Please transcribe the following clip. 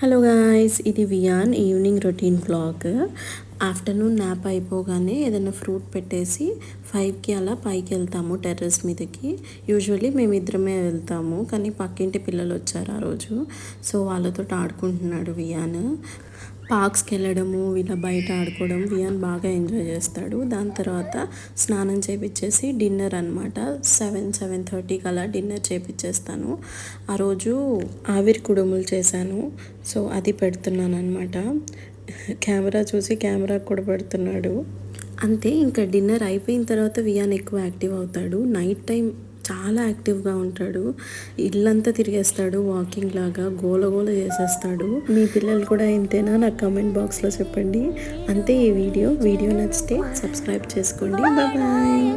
Hello guys, ఇది Wiaan evening routine blog. Afternoon nap అయిపోగానే ఏదైనా ఫ్రూట్ పెట్టేసి 5కి అలా పైకి వెళ్తాము టెర్రస్ మీదకి. యూజువల్లీ మేమిద్దరమే వెళ్తాము, కానీ పక్కింటి పిల్లలు వచ్చారు ఆ రోజు. సో వాళ్ళతో ఆడుకుంటున్నాడు వియాన్. పార్క్స్కి వెళ్ళడము, ఇలా బయట ఆడుకోవడం వియాన్ బాగా ఎంజాయ్ చేస్తాడు. దాని తర్వాత స్నానం చేపించేసి డిన్నర్ అనమాట 7-7:30కి అలా డిన్నర్ చేపించేస్తాను. ఆ రోజు ఆవిరి కుడుములు చేశాను, సో అది పెడుతున్నాను అనమాట. కెమెరా చూసి కెమెరా కూడా పెడుతున్నాడు. అంతే, ఇంకా డిన్నర్ అయిపోయిన తర్వాత వియాన్ ఎక్కువ యాక్టివ్ అవుతాడు. నైట్ టైం చాలా యాక్టివ్గా ఉంటాడు. ఇల్లంతా తిరిగేస్తాడు, వాకింగ్ లాగా గోల గోల చేసేస్తాడు. మీ పిల్లలు కూడా ఇంతేనా? నాకు కామెంట్ బాక్స్లో చెప్పండి. అంతే ఈ వీడియో నచ్చితే సబ్స్క్రైబ్ చేసుకోండి. బాయ్.